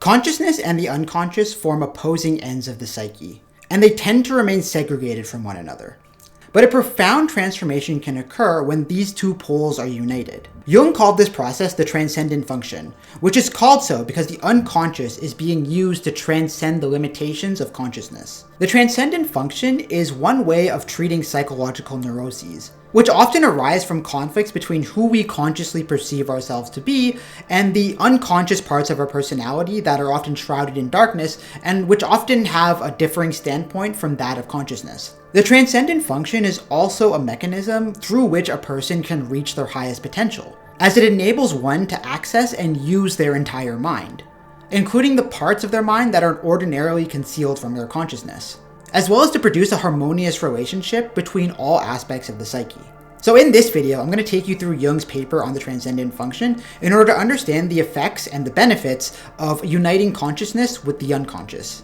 Consciousness and the unconscious form opposing ends of the psyche, and they tend to remain segregated from one another. But a profound transformation can occur when these two poles are united. Jung called this process the Transcendent Function, which is called so because the unconscious is being used to transcend the limitations of consciousness. The Transcendent Function is one way of treating psychological neuroses, which often arise from conflicts between who we consciously perceive ourselves to be and the unconscious parts of our personality that are often shrouded in darkness and which often have a differing standpoint from that of consciousness. The Transcendent Function is also a mechanism through which a person can reach their highest potential, as it enables one to access and use their entire mind, including the parts of their mind that are ordinarily concealed from their consciousness, as well as to produce a harmonious relationship between all aspects of the psyche. So in this video, I'm going to take you through Jung's paper on the Transcendent Function in order to understand the effects and the benefits of uniting consciousness with the unconscious.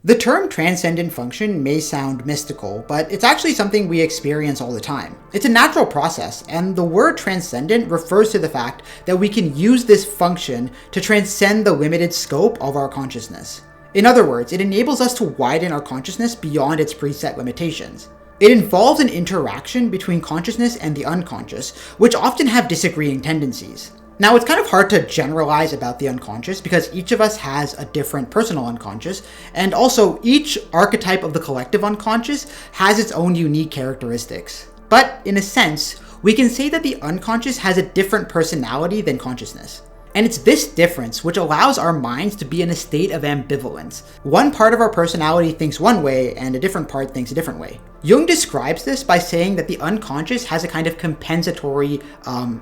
The term transcendent function may sound mystical, but it's actually something we experience all the time. It's a natural process, and the word transcendent refers to the fact that we can use this function to transcend the limited scope of our consciousness. In other words, it enables us to widen our consciousness beyond its preset limitations. It involves an interaction between consciousness and the unconscious, which often have disagreeing tendencies. Now, it's kind of hard to generalize about the unconscious because each of us has a different personal unconscious, and also each archetype of the collective unconscious has its own unique characteristics. But in a sense, we can say that the unconscious has a different personality than consciousness. And it's this difference which allows our minds to be in a state of ambivalence. One part of our personality thinks one way and a different part thinks a different way. Jung describes this by saying that the unconscious has a kind of compensatory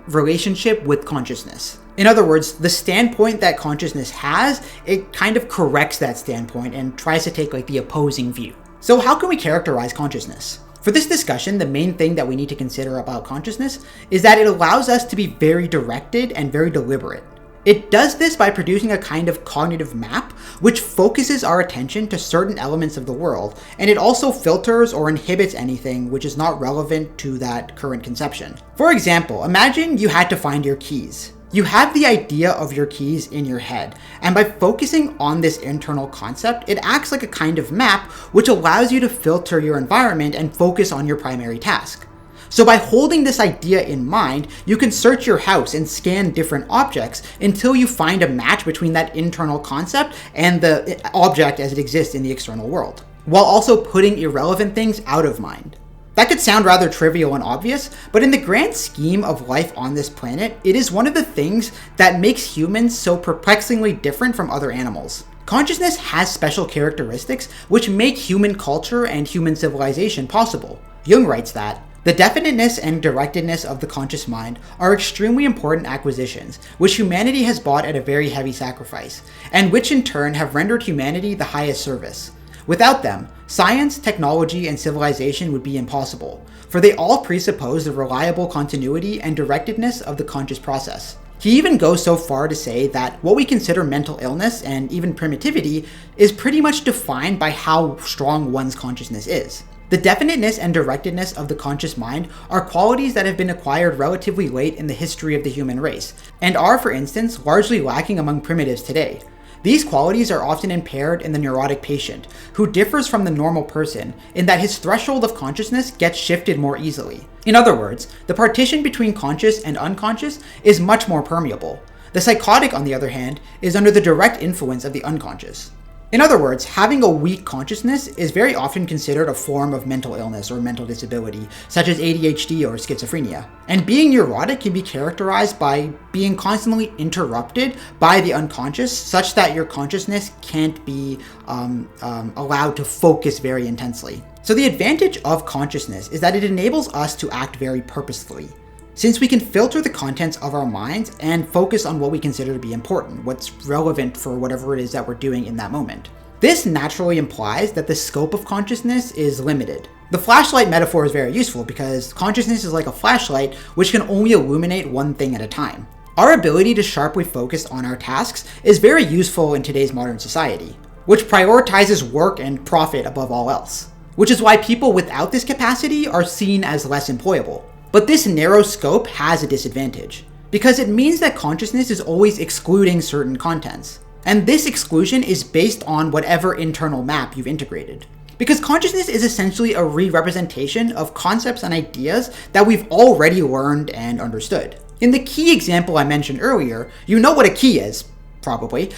relationship with consciousness. In other words, the standpoint that consciousness has, it kind of corrects that standpoint and tries to take like the opposing view. So how can we characterize consciousness? For this discussion, the main thing that we need to consider about consciousness is that it allows us to be very directed and very deliberate. It does this by producing a kind of cognitive map, which focuses our attention to certain elements of the world, and it also filters or inhibits anything which is not relevant to that current conception. For example, imagine you had to find your keys. You have the idea of your keys in your head, and by focusing on this internal concept, it acts like a kind of map which allows you to filter your environment and focus on your primary task. So by holding this idea in mind, you can search your house and scan different objects until you find a match between that internal concept and the object as it exists in the external world, while also putting irrelevant things out of mind. That could sound rather trivial and obvious, but in the grand scheme of life on this planet, it is one of the things that makes humans so perplexingly different from other animals. Consciousness has special characteristics which make human culture and human civilization possible. Jung writes that, "The definiteness and directedness of the conscious mind are extremely important acquisitions, which humanity has bought at a very heavy sacrifice, and which in turn have rendered humanity the highest service. Without them, science, technology, and civilization would be impossible, for they all presuppose the reliable continuity and directedness of the conscious process." He even goes so far to say that what we consider mental illness and even primitivity is pretty much defined by how strong one's consciousness is. The definiteness and directedness of the conscious mind are qualities that have been acquired relatively late in the history of the human race, and are, for instance, largely lacking among primitives today. These qualities are often impaired in the neurotic patient, who differs from the normal person in that his threshold of consciousness gets shifted more easily. In other words, the partition between conscious and unconscious is much more permeable. The psychotic, on the other hand, is under the direct influence of the unconscious. In other words, having a weak consciousness is very often considered a form of mental illness or mental disability, such as ADHD or schizophrenia. And being neurotic can be characterized by being constantly interrupted by the unconscious, such that your consciousness can't be allowed to focus very intensely. So the advantage of consciousness is that it enables us to act very purposefully, since we can filter the contents of our minds and focus on what we consider to be important, what's relevant for whatever it is that we're doing in that moment. This naturally implies that the scope of consciousness is limited. The flashlight metaphor is very useful because consciousness is like a flashlight which can only illuminate one thing at a time. Our ability to sharply focus on our tasks is very useful in today's modern society, which prioritizes work and profit above all else. which is why people without this capacity are seen as less employable. But this narrow scope has a disadvantage, because it means that consciousness is always excluding certain contents. And this exclusion is based on whatever internal map you've integrated. Because consciousness is essentially a re-representation of concepts and ideas that we've already learned and understood. In the key example I mentioned earlier, you know what a key is, probably,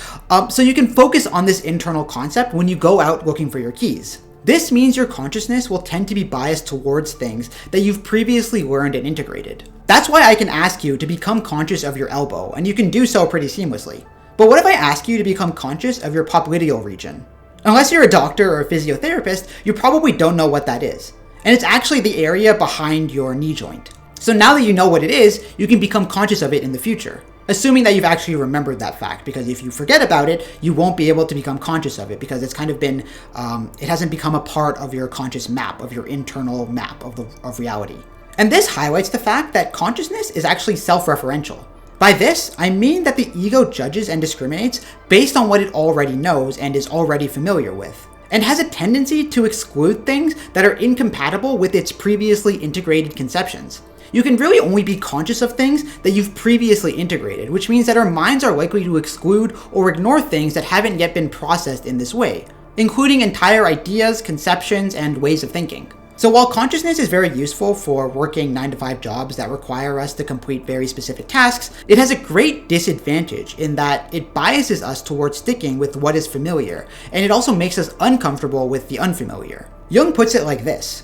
so you can focus on this internal concept when you go out looking for your keys. This means your consciousness will tend to be biased towards things that you've previously learned and integrated. That's why I can ask you to become conscious of your elbow, and you can do so pretty seamlessly. But what if I ask you to become conscious of your popliteal region? Unless you're a doctor or a physiotherapist, you probably don't know what that is. And it's actually the area behind your knee joint. So now that you know what it is, you can become conscious of it in the future. Assuming that you've actually remembered that fact, because if you forget about it, you won't be able to become conscious of it because it's kind of been, it hasn't become a part of your conscious map, of your internal map of reality. And this highlights the fact that consciousness is actually self-referential. By this, I mean that the ego judges and discriminates based on what it already knows and is already familiar with, and has a tendency to exclude things that are incompatible with its previously integrated conceptions. You can really only be conscious of things that you've previously integrated, which means that our minds are likely to exclude or ignore things that haven't yet been processed in this way, including entire ideas, conceptions, and ways of thinking. So while consciousness is very useful for working 9-to-5 jobs that require us to complete very specific tasks, it has a great disadvantage in that it biases us towards sticking with what is familiar, and it also makes us uncomfortable with the unfamiliar. Jung puts it like this: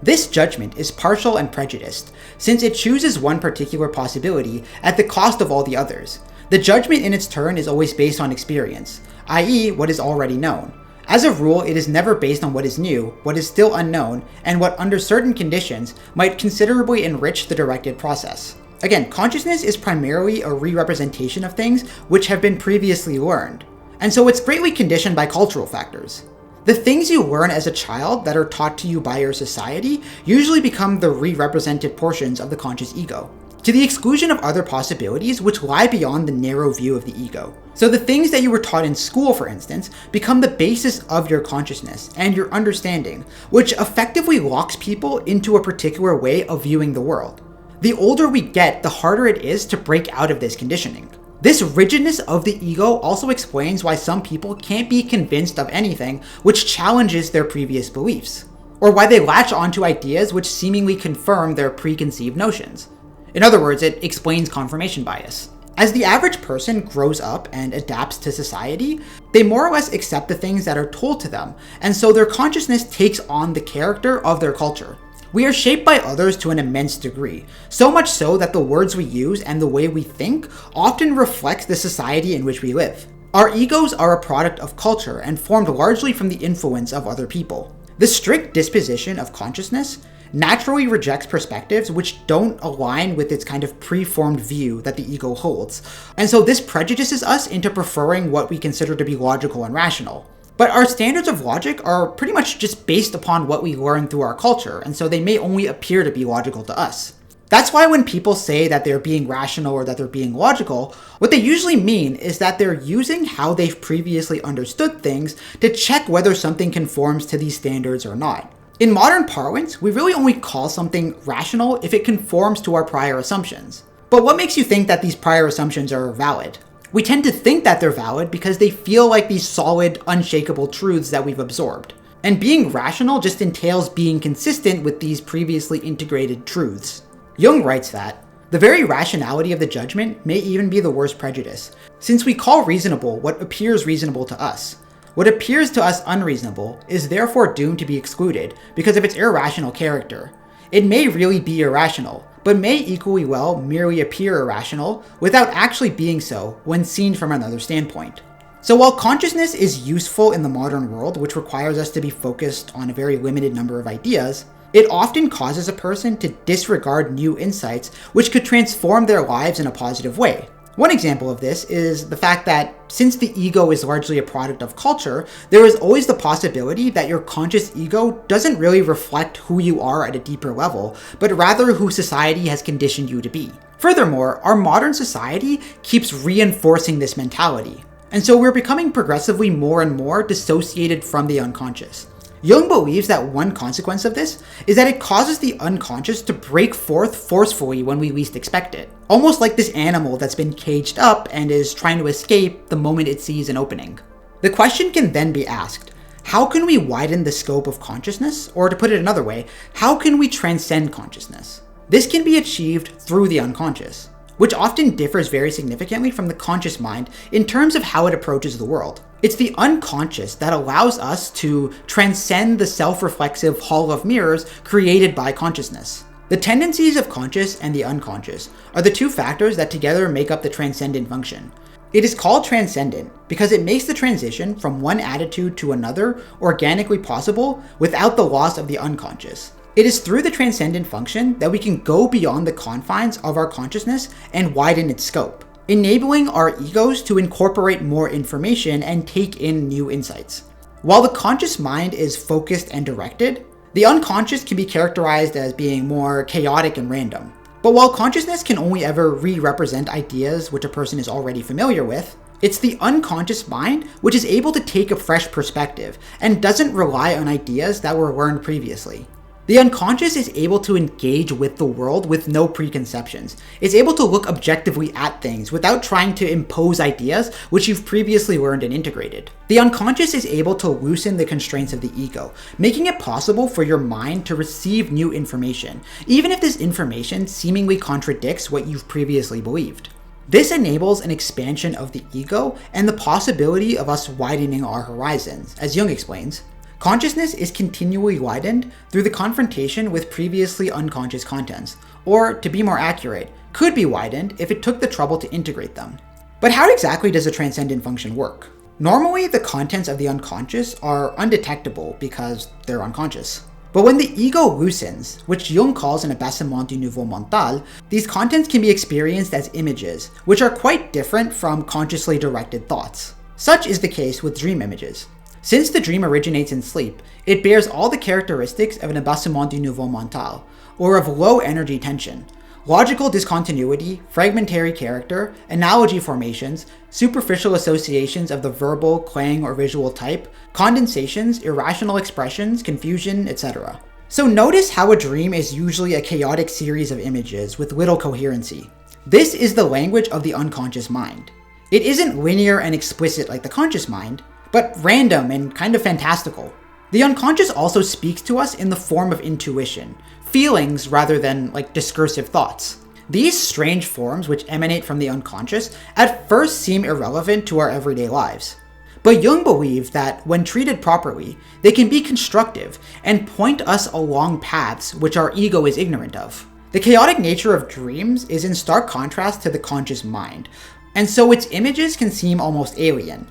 "This judgment is partial and prejudiced, since it chooses one particular possibility at the cost of all the others. The judgment in its turn is always based on experience, i.e. what is already known. As a rule, it is never based on what is new, what is still unknown, and what under certain conditions might considerably enrich the directed process." Again, consciousness is primarily a re-representation of things which have been previously learned, and so it's greatly conditioned by cultural factors. The things you learn as a child that are taught to you by your society usually become the re-represented portions of the conscious ego, to the exclusion of other possibilities which lie beyond the narrow view of the ego. So the things that you were taught in school, for instance, become the basis of your consciousness and your understanding, which effectively locks people into a particular way of viewing the world. The older we get, the harder it is to break out of this conditioning. This rigidness of the ego also explains why some people can't be convinced of anything which challenges their previous beliefs, or why they latch onto ideas which seemingly confirm their preconceived notions. In other words, it explains confirmation bias. As the average person grows up and adapts to society, they more or less accept the things that are told to them, and so their consciousness takes on the character of their culture. We are shaped by others to an immense degree, so much so that the words we use and the way we think often reflect the society in which we live. Our egos are a product of culture and formed largely from the influence of other people. The strict disposition of consciousness naturally rejects perspectives which don't align with its kind of preformed view that the ego holds. And so this prejudices us into preferring what we consider to be logical and rational. But our standards of logic are pretty much just based upon what we learn through our culture, and so they may only appear to be logical to us. That's why when people say that they're being rational or that they're being logical, what they usually mean is that they're using how they've previously understood things to check whether something conforms to these standards or not. In modern parlance, we really only call something rational if it conforms to our prior assumptions. But what makes you think that these prior assumptions are valid? We tend to think that they're valid because they feel like these solid, unshakable truths that we've absorbed. And being rational just entails being consistent with these previously integrated truths. Jung writes that the very rationality of the judgment may even be the worst prejudice, since we call reasonable what appears reasonable to us. What appears to us unreasonable is therefore doomed to be excluded because of its irrational character. It may really be irrational, but may equally well merely appear irrational without actually being so when seen from another standpoint. So while consciousness is useful in the modern world, which requires us to be focused on a very limited number of ideas, it often causes a person to disregard new insights which could transform their lives in a positive way. One example of this is the fact that since the ego is largely a product of culture, there is always the possibility that your conscious ego doesn't really reflect who you are at a deeper level, but rather who society has conditioned you to be. Furthermore, our modern society keeps reinforcing this mentality, and so we're becoming progressively more and more dissociated from the unconscious. Jung believes that one consequence of this is that it causes the unconscious to break forth forcefully when we least expect it. Almost like this animal that's been caged up and is trying to escape the moment it sees an opening. The question can then be asked, how can we widen the scope of consciousness? Or to put it another way, how can we transcend consciousness? This can be achieved through the unconscious, which often differs very significantly from the conscious mind in terms of how it approaches the world. It's the unconscious that allows us to transcend the self-reflexive hall of mirrors created by consciousness. The tendencies of conscious and the unconscious are the two factors that together make up the transcendent function. It is called transcendent because it makes the transition from one attitude to another organically possible without the loss of the unconscious. It is through the transcendent function that we can go beyond the confines of our consciousness and widen its scope, enabling our egos to incorporate more information and take in new insights. While the conscious mind is focused and directed, the unconscious can be characterized as being more chaotic and random. But while consciousness can only ever re-represent ideas which a person is already familiar with, it's the unconscious mind which is able to take a fresh perspective and doesn't rely on ideas that were learned previously. The unconscious is able to engage with the world with no preconceptions. It's able to look objectively at things without trying to impose ideas which you've previously learned and integrated. The unconscious is able to loosen the constraints of the ego, making it possible for your mind to receive new information, even if this information seemingly contradicts what you've previously believed. This enables an expansion of the ego and the possibility of us widening our horizons, as Jung explains. Consciousness is continually widened through the confrontation with previously unconscious contents, or to be more accurate, could be widened if it took the trouble to integrate them. But how exactly does a transcendent function work? Normally, the contents of the unconscious are undetectable because they're unconscious. But when the ego loosens, which Jung calls an abaissement du niveau mental, these contents can be experienced as images, which are quite different from consciously directed thoughts. Such is the case with dream images. Since the dream originates in sleep, it bears all the characteristics of an abaissement du niveau mental, or of low energy tension. Logical discontinuity, fragmentary character, analogy formations, superficial associations of the verbal, clang, or visual type, condensations, irrational expressions, confusion, etc. So notice how a dream is usually a chaotic series of images with little coherency. This is the language of the unconscious mind. It isn't linear and explicit like the conscious mind, but random and kind of fantastical. The unconscious also speaks to us in the form of intuition, feelings rather than like discursive thoughts. These strange forms which emanate from the unconscious at first seem irrelevant to our everyday lives. But Jung believed that when treated properly, they can be constructive and point us along paths which our ego is ignorant of. The chaotic nature of dreams is in stark contrast to the conscious mind, and so its images can seem almost alien.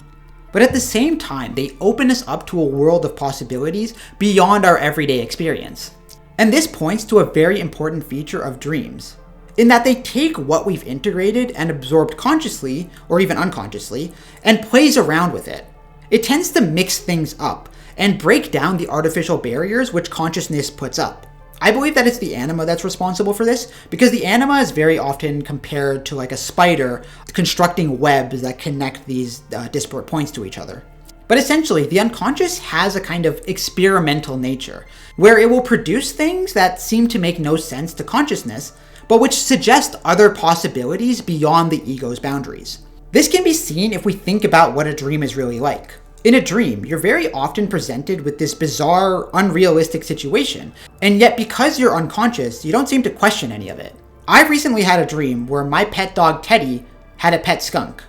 But at the same time, they open us up to a world of possibilities beyond our everyday experience. And this points to a very important feature of dreams, in that they take what we've integrated and absorbed consciously, or even unconsciously, and plays around with it. It tends to mix things up and break down the artificial barriers which consciousness puts up. I believe that it's the anima that's responsible for this, because the anima is very often compared to like a spider constructing webs that connect these disparate points to each other. But essentially, the unconscious has a kind of experimental nature, where it will produce things that seem to make no sense to consciousness, but which suggest other possibilities beyond the ego's boundaries. This can be seen if we think about what a dream is really like. In a dream, you're very often presented with this bizarre, unrealistic situation, and yet because you're unconscious, you don't seem to question any of it. I recently had a dream where my pet dog Teddy had a pet skunk.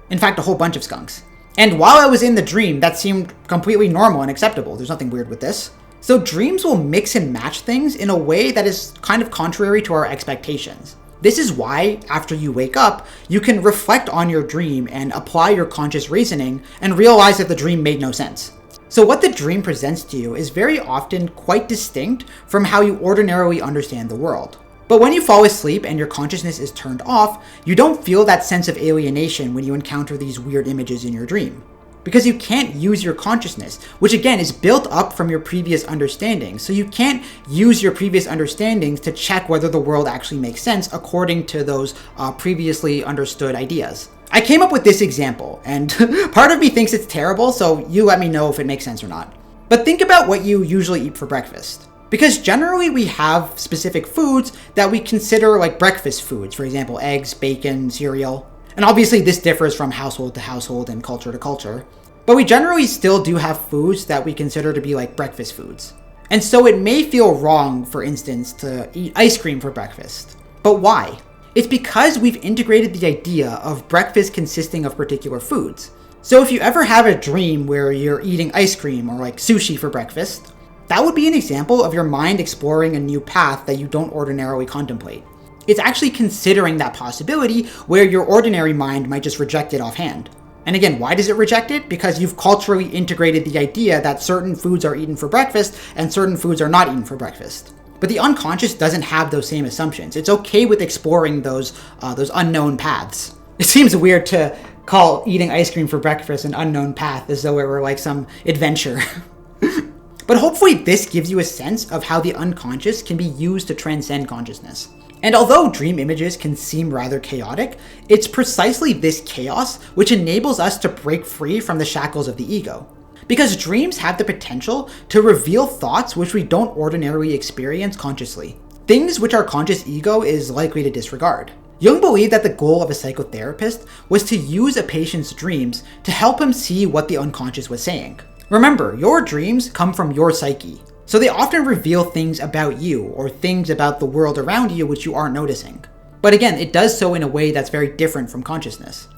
In fact, a whole bunch of skunks. And while I was in the dream, that seemed completely normal and acceptable. There's nothing weird with this. So dreams will mix and match things in a way that is kind of contrary to our expectations. This is why, after you wake up, you can reflect on your dream and apply your conscious reasoning and realize that the dream made no sense. So what the dream presents to you is very often quite distinct from how you ordinarily understand the world. But when you fall asleep and your consciousness is turned off, you don't feel that sense of alienation when you encounter these weird images in your dream. Because you can't use your consciousness, which again is built up from your previous understandings. So you can't use your previous understandings to check whether the world actually makes sense according to those previously understood ideas. I came up with this example, and part of me thinks it's terrible, so you let me know if it makes sense or not. But think about what you usually eat for breakfast. Because generally we have specific foods that we consider like breakfast foods, for example, eggs, bacon, cereal. And obviously this differs from household to household and culture to culture. But we generally still do have foods that we consider to be like breakfast foods. And so it may feel wrong, for instance, to eat ice cream for breakfast. But why? It's because we've integrated the idea of breakfast consisting of particular foods. So if you ever have a dream where you're eating ice cream or like sushi for breakfast, that would be an example of your mind exploring a new path that you don't ordinarily contemplate. It's actually considering that possibility where your ordinary mind might just reject it offhand. And again, why does it reject it? Because you've culturally integrated the idea that certain foods are eaten for breakfast and certain foods are not eaten for breakfast. But the unconscious doesn't have those same assumptions. It's okay with exploring those unknown paths. It seems weird to call eating ice cream for breakfast an unknown path as though it were like some adventure. But hopefully this gives you a sense of how the unconscious can be used to transcend consciousness. And although dream images can seem rather chaotic, it's precisely this chaos which enables us to break free from the shackles of the ego. Because dreams have the potential to reveal thoughts which we don't ordinarily experience consciously, things which our conscious ego is likely to disregard. Jung believed that the goal of a psychotherapist was to use a patient's dreams to help him see what the unconscious was saying. Remember, your dreams come from your psyche, so they often reveal things about you or things about the world around you which you aren't noticing. But again, it does so in a way that's very different from consciousness.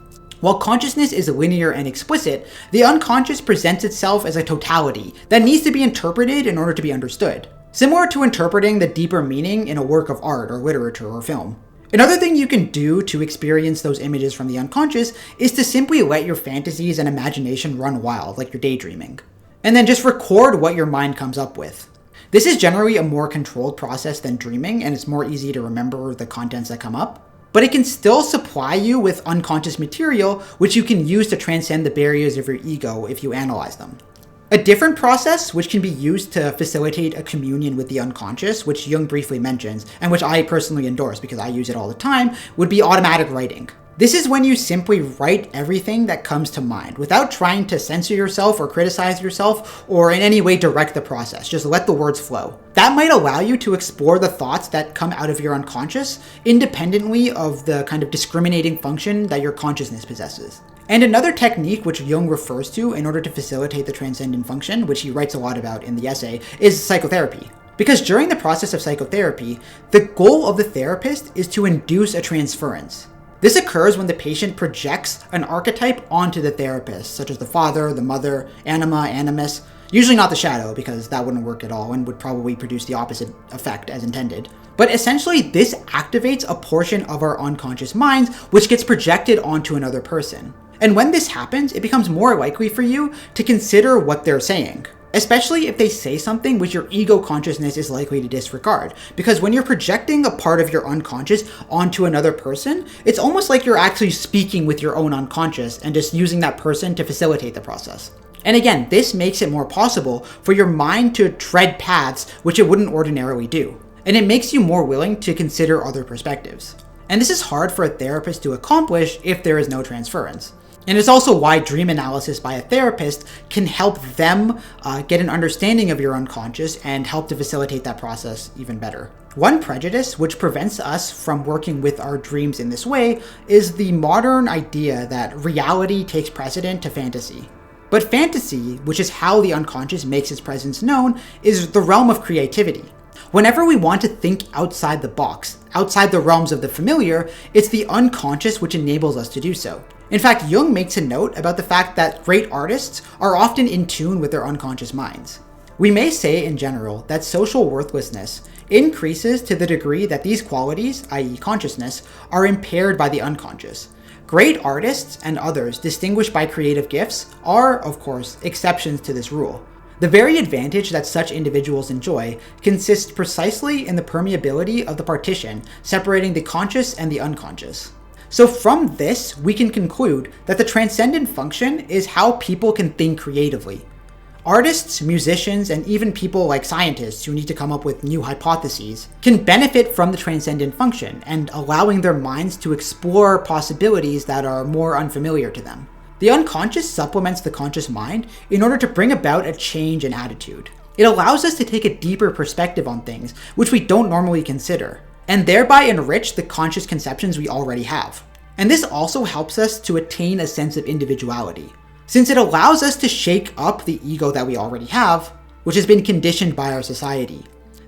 While consciousness is linear and explicit, the unconscious presents itself as a totality that needs to be interpreted in order to be understood, similar to interpreting the deeper meaning in a work of art or literature or film. Another thing you can do to experience those images from the unconscious is to simply let your fantasies and imagination run wild, like you're daydreaming. And then just record what your mind comes up with. This is generally a more controlled process than dreaming, and it's more easy to remember the contents that come up. But it can still supply you with unconscious material, which you can use to transcend the barriers of your ego if you analyze them. A different process, which can be used to facilitate a communion with the unconscious, which Jung briefly mentions, and which I personally endorse because I use it all the time, would be automatic writing. This is when you simply write everything that comes to mind, without trying to censor yourself or criticize yourself, or in any way direct the process. Just let the words flow. That might allow you to explore the thoughts that come out of your unconscious, independently of the kind of discriminating function that your consciousness possesses. And another technique which Jung refers to in order to facilitate the transcendent function, which he writes a lot about in the essay, is psychotherapy. Because during the process of psychotherapy, the goal of the therapist is to induce a transference. This occurs when the patient projects an archetype onto the therapist, such as the father, the mother, anima, animus, usually not the shadow, because that wouldn't work at all and would probably produce the opposite effect as intended. But essentially, this activates a portion of our unconscious minds, which gets projected onto another person. And when this happens, it becomes more likely for you to consider what they're saying, especially if they say something which your ego consciousness is likely to disregard. Because when you're projecting a part of your unconscious onto another person, it's almost like you're actually speaking with your own unconscious and just using that person to facilitate the process. And again, this makes it more possible for your mind to tread paths which it wouldn't ordinarily do. And it makes you more willing to consider other perspectives. And this is hard for a therapist to accomplish if there is no transference. And it's also why dream analysis by a therapist can help them get an understanding of your unconscious and help to facilitate that process even better. One prejudice which prevents us from working with our dreams in this way is the modern idea that reality takes precedent to fantasy. But fantasy, which is how the unconscious makes its presence known, is the realm of creativity. Whenever we want to think outside the box, outside the realms of the familiar, it's the unconscious which enables us to do so. In fact, Jung makes a note about the fact that great artists are often in tune with their unconscious minds. We may say in general that social worthlessness increases to the degree that these qualities, i.e. consciousness, are impaired by the unconscious. Great artists and others distinguished by creative gifts are, of course, exceptions to this rule. The very advantage that such individuals enjoy consists precisely in the permeability of the partition separating the conscious and the unconscious. So from this, we can conclude that the transcendent function is how people can think creatively. Artists, musicians, and even people like scientists who need to come up with new hypotheses can benefit from the transcendent function and allowing their minds to explore possibilities that are more unfamiliar to them. The unconscious supplements the conscious mind in order to bring about a change in attitude. It allows us to take a deeper perspective on things which we don't normally consider, and thereby enrich the conscious conceptions we already have. And this also helps us to attain a sense of individuality, since it allows us to shake up the ego that we already have, which has been conditioned by our society.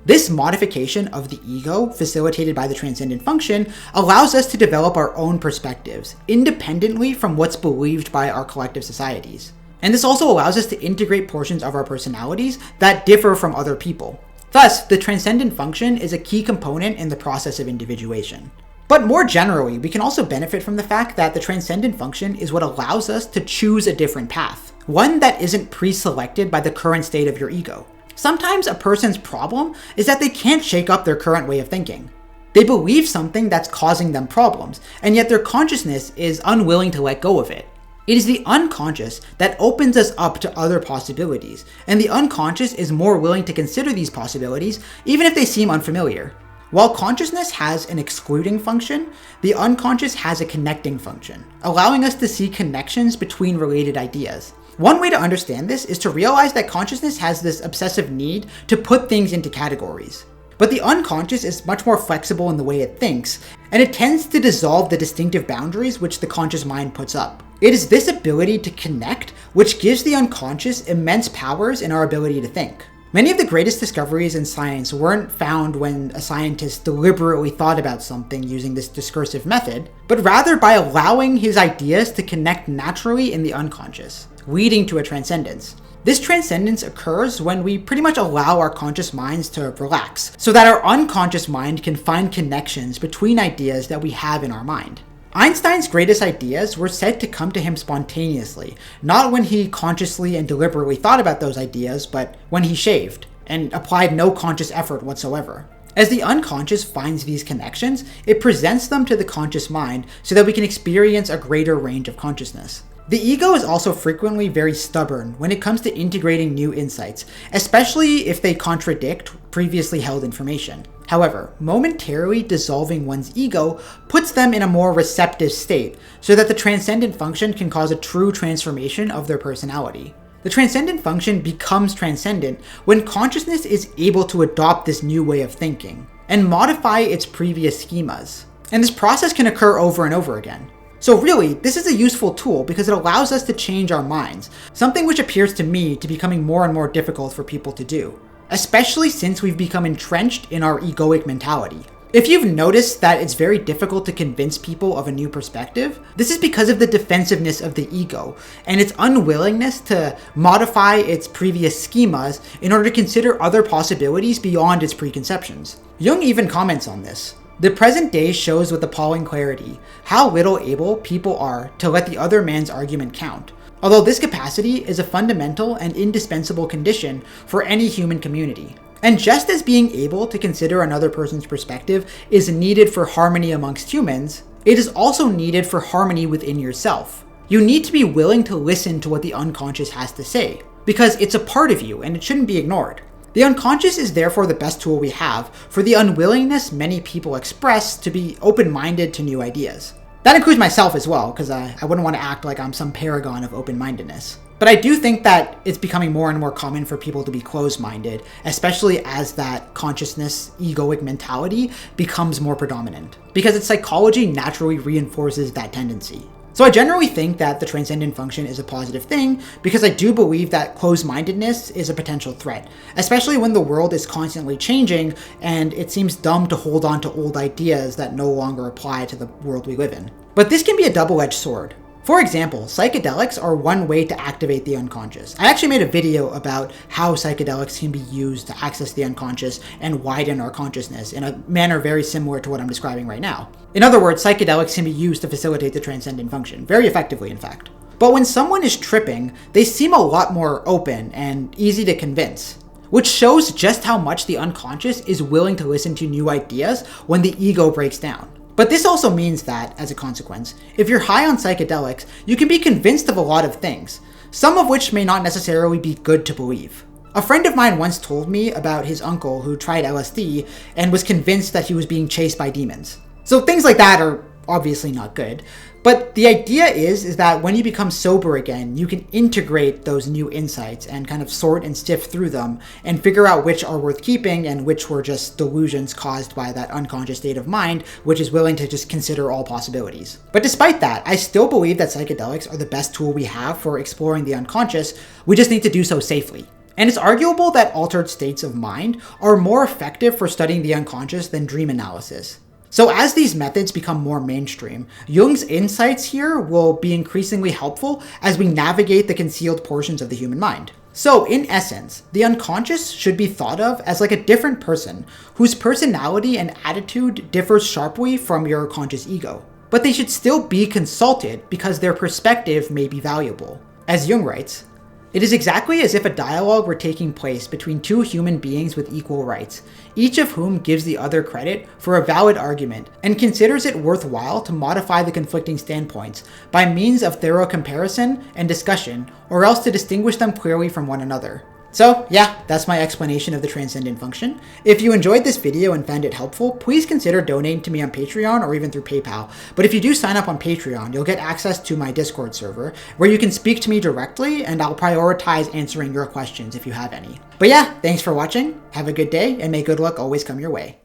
This modification of the ego, facilitated by the transcendent function, allows us to develop our own perspectives, independently from what's believed by our collective societies. And this also allows us to integrate portions of our personalities that differ from other people. Thus, the transcendent function is a key component in the process of individuation. But more generally, we can also benefit from the fact that the transcendent function is what allows us to choose a different path, one that isn't pre-selected by the current state of your ego. Sometimes a person's problem is that they can't shake up their current way of thinking. They believe something that's causing them problems, and yet their consciousness is unwilling to let go of it. It is the unconscious that opens us up to other possibilities, and the unconscious is more willing to consider these possibilities even if they seem unfamiliar. While consciousness has an excluding function, the unconscious has a connecting function, allowing us to see connections between related ideas. One way to understand this is to realize that consciousness has this obsessive need to put things into categories. But the unconscious is much more flexible in the way it thinks, and it tends to dissolve the distinctive boundaries which the conscious mind puts up. It is this ability to connect which gives the unconscious immense powers in our ability to think. Many of the greatest discoveries in science weren't found when a scientist deliberately thought about something using this discursive method, but rather by allowing his ideas to connect naturally in the unconscious, leading to a transcendence. This transcendence occurs when we pretty much allow our conscious minds to relax, so that our unconscious mind can find connections between ideas that we have in our mind. Einstein's greatest ideas were said to come to him spontaneously, not when he consciously and deliberately thought about those ideas, but when he shaved and applied no conscious effort whatsoever. As the unconscious finds these connections, it presents them to the conscious mind so that we can experience a greater range of consciousness. The ego is also frequently very stubborn when it comes to integrating new insights, especially if they contradict previously held information. However, momentarily dissolving one's ego puts them in a more receptive state so that the transcendent function can cause a true transformation of their personality. The transcendent function becomes transcendent when consciousness is able to adopt this new way of thinking and modify its previous schemas. And this process can occur over and over again. So really, this is a useful tool because it allows us to change our minds, something which appears to me to be becoming more and more difficult for people to do, especially since we've become entrenched in our egoic mentality. If you've noticed that it's very difficult to convince people of a new perspective, this is because of the defensiveness of the ego and its unwillingness to modify its previous schemas in order to consider other possibilities beyond its preconceptions. Jung even comments on this. The present day shows with appalling clarity how little able people are to let the other man's argument count, although this capacity is a fundamental and indispensable condition for any human community. And just as being able to consider another person's perspective is needed for harmony amongst humans, it is also needed for harmony within yourself. You need to be willing to listen to what the unconscious has to say, because it's a part of you and it shouldn't be ignored. The unconscious is therefore the best tool we have for the unwillingness many people express to be open-minded to new ideas. That includes myself as well, because I wouldn't want to act like I'm some paragon of open-mindedness. But I do think that it's becoming more and more common for people to be closed-minded, especially as that consciousness, egoic mentality becomes more predominant, because its psychology naturally reinforces that tendency. So I generally think that the transcendent function is a positive thing because I do believe that closed-mindedness is a potential threat, especially when the world is constantly changing and it seems dumb to hold on to old ideas that no longer apply to the world we live in. But this can be a double-edged sword. For example, psychedelics are one way to activate the unconscious. I actually made a video about how psychedelics can be used to access the unconscious and widen our consciousness in a manner very similar to what I'm describing right now. In other words, psychedelics can be used to facilitate the transcendent function, very effectively in fact. But when someone is tripping, they seem a lot more open and easy to convince, which shows just how much the unconscious is willing to listen to new ideas when the ego breaks down. But this also means that, as a consequence, if you're high on psychedelics, you can be convinced of a lot of things, some of which may not necessarily be good to believe. A friend of mine once told me about his uncle who tried LSD and was convinced that he was being chased by demons. So things like that are obviously not good. But the idea is that when you become sober again, you can integrate those new insights and kind of sort and sift through them and figure out which are worth keeping and which were just delusions caused by that unconscious state of mind, which is willing to just consider all possibilities. But despite that, I still believe that psychedelics are the best tool we have for exploring the unconscious. We just need to do so safely. And it's arguable that altered states of mind are more effective for studying the unconscious than dream analysis. So as these methods become more mainstream, Jung's insights here will be increasingly helpful as we navigate the concealed portions of the human mind. So in essence, the unconscious should be thought of as like a different person whose personality and attitude differs sharply from your conscious ego. But they should still be consulted because their perspective may be valuable. As Jung writes, "It is exactly as if a dialogue were taking place between two human beings with equal rights, each of whom gives the other credit for a valid argument and considers it worthwhile to modify the conflicting standpoints by means of thorough comparison and discussion, or else to distinguish them clearly from one another." So yeah, that's my explanation of the transcendent function. If you enjoyed this video and found it helpful, please consider donating to me on Patreon or even through PayPal. But if you do sign up on Patreon, you'll get access to my Discord server where you can speak to me directly and I'll prioritize answering your questions if you have any. But yeah, thanks for watching, have a good day, and may good luck always come your way.